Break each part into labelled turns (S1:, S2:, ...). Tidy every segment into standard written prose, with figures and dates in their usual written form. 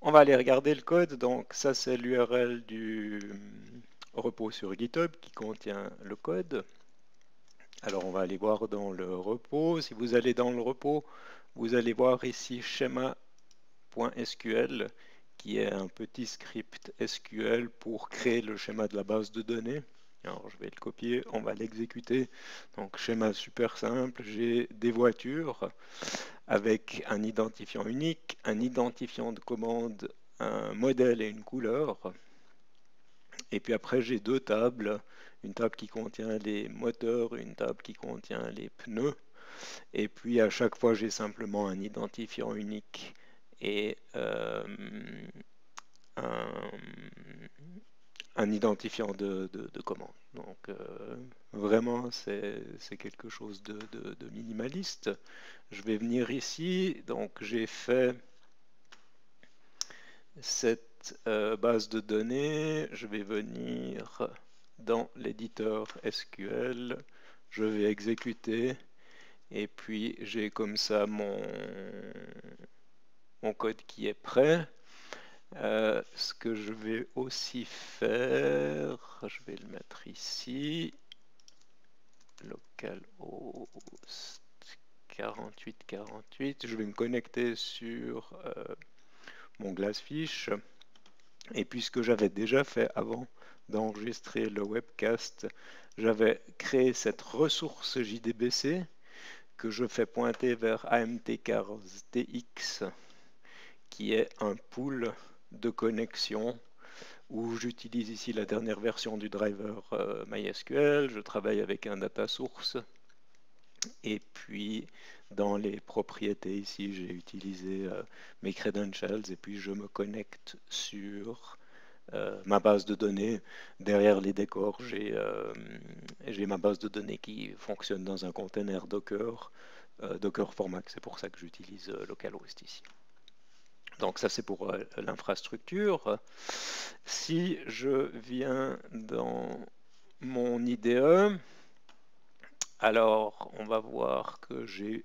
S1: On va aller regarder le code. Donc ça, c'est l'URL du repo sur GitHub qui contient le code. Alors on va aller voir dans le repo. Si vous allez dans le repo, vous allez voir ici schéma.sql qui est un petit script SQL pour créer le schéma de la base de données. Alors je vais le copier, on va l'exécuter. Donc schéma super simple, j'ai des voitures avec un identifiant unique, un identifiant de commande, un modèle et une couleur. Et puis après, j'ai deux tables, une table qui contient les moteurs, une table qui contient les pneus. Et puis à chaque fois, j'ai simplement un identifiant unique et un, un identifiant de commande. Donc vraiment, c'est quelque chose de minimaliste. Je vais venir ici. Donc j'ai fait cette base de données. Je vais venir dans l'éditeur SQL. Je vais exécuter. Et puis j'ai comme ça mon code qui est prêt. Ce que je vais aussi faire, je vais le mettre ici, localhost 4848. Je vais me connecter sur mon Glassfish. Et puis ce que j'avais déjà fait avant d'enregistrer le webcast, j'avais créé cette ressource JDBC que je fais pointer vers AMTCars-TX, qui est un pool de connexion où j'utilise ici la dernière version du driver MySQL, je travaille avec un data source, et puis dans les propriétés ici, j'ai utilisé mes credentials, et puis je me connecte sur ma base de données. Derrière les décors, j'ai ma base de données qui fonctionne dans un container Docker, Docker for Mac, c'est pour ça que j'utilise localhost ici. Donc ça c'est pour l'infrastructure. Si je viens dans mon IDE, alors on va voir que j'ai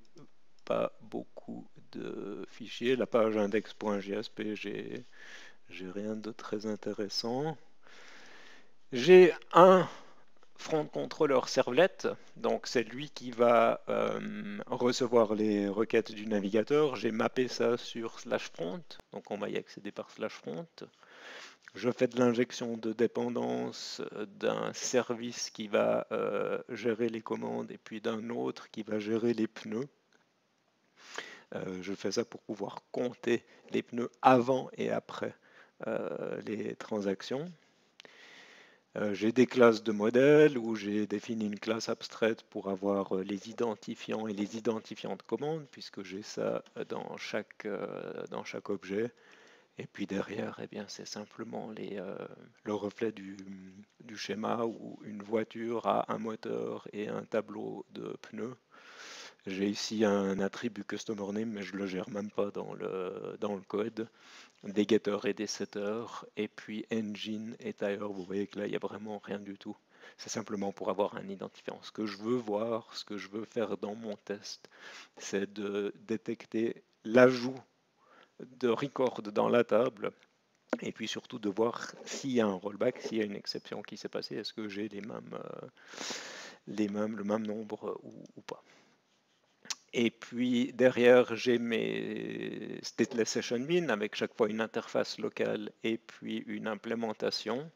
S1: pas beaucoup de fichiers. La page index.jsp, j'ai rien de très intéressant. J'ai un front controller servlet, donc c'est lui qui va recevoir les requêtes du navigateur. J'ai mappé ça sur /front, donc on va y accéder par /front. Je fais de l'injection de dépendance d'un service qui va gérer les commandes et puis d'un autre qui va gérer les pneus. Je fais ça pour pouvoir compter les pneus avant et après les transactions. J'ai des classes de modèles où j'ai défini une classe abstraite pour avoir les identifiants et les identifiants de commande, puisque j'ai ça dans chaque objet. Et puis derrière, eh bien, c'est simplement le reflet du schéma où une voiture a un moteur et un tableau de pneus. J'ai ici un attribut customer name, mais je ne le gère même pas dans le code. Des getters et des setters, et puis engine et tire. Vous voyez que là, il n'y a vraiment rien du tout. C'est simplement pour avoir un identifiant. Ce que je veux voir, ce que je veux faire dans mon test, c'est de détecter l'ajout de record dans la table, et puis surtout de voir s'il y a un rollback, s'il y a une exception qui s'est passée, est-ce que j'ai le même nombre ou pas. Et puis derrière, j'ai mes stateless session bin avec chaque fois une interface locale et puis une implémentation.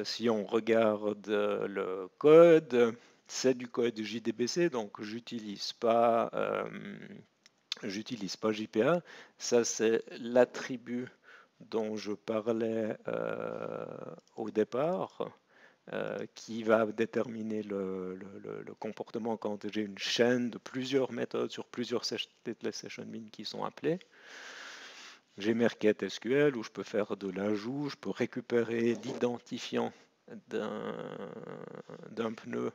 S1: Si on regarde le code, c'est du code JDBC, donc j'utilise pas JPA. Ça, c'est l'attribut dont je parlais au départ. Qui va déterminer le comportement quand j'ai une chaîne de plusieurs méthodes sur plusieurs stateless session bin qui sont appelées. J'ai mes requêtes SQL où je peux faire de l'ajout, je peux récupérer l'identifiant d'un pneu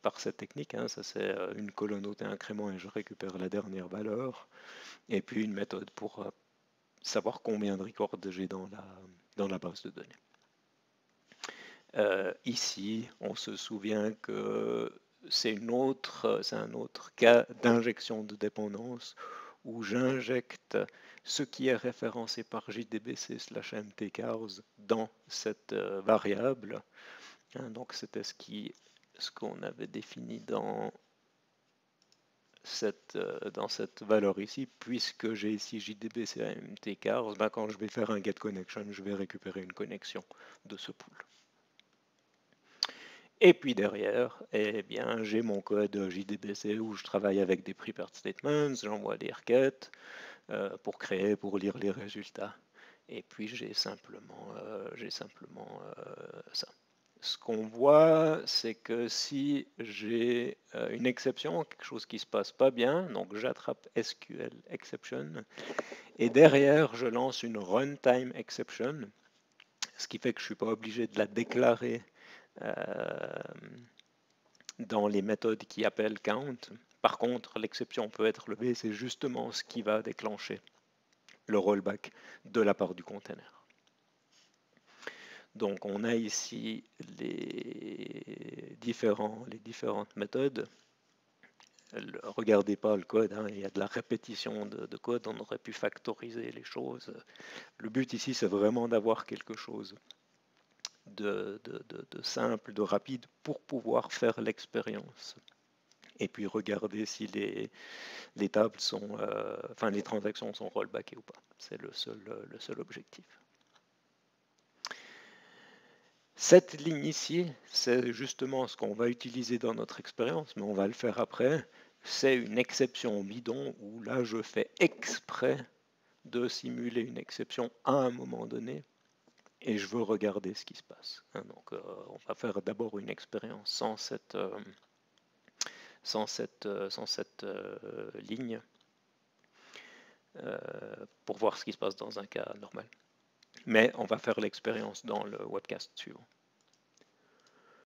S1: par cette technique. Ça c'est une colonne haute et incrément et je récupère la dernière valeur. Et puis une méthode pour savoir combien de records j'ai dans la base de données. Ici, on se souvient que c'est un autre cas d'injection de dépendance où j'injecte ce qui est référencé par JDBC/MTCows dans cette variable. Hein, donc c'était ce qu'on avait défini dans cette valeur ici, puisque j'ai ici JDBC MTCows, ben quand je vais faire un getConnection, je vais récupérer une connexion de ce pool. Et puis derrière, eh bien, j'ai mon code JDBC où je travaille avec des prepared statements, j'envoie des requêtes pour lire les résultats. Et puis j'ai simplement ça. Ce qu'on voit, c'est que si j'ai une exception, quelque chose qui ne se passe pas bien, donc j'attrape SQL exception, et derrière je lance une runtime exception, ce qui fait que je ne suis pas obligé de la déclarer dans les méthodes qui appellent count. Par contre, l'exception peut être levée, c'est justement ce qui va déclencher le rollback de la part du container. Donc on a ici les différentes méthodes. Regardez pas le code, hein, il y a de la répétition de code, on aurait pu factoriser les choses. Le but ici, c'est vraiment d'avoir quelque chose de simple, de rapide pour pouvoir faire l'expérience. Et puis regarder si les tables sont, les transactions sont rollbackées ou pas. C'est le seul objectif. Cette ligne ici, c'est justement ce qu'on va utiliser dans notre expérience, mais on va le faire après. C'est une exception bidon où là, je fais exprès de simuler une exception à un moment donné et je veux regarder ce qui se passe. Donc, on va faire d'abord une expérience sans cette ligne pour voir ce qui se passe dans un cas normal. Mais on va faire l'expérience dans le webcast suivant.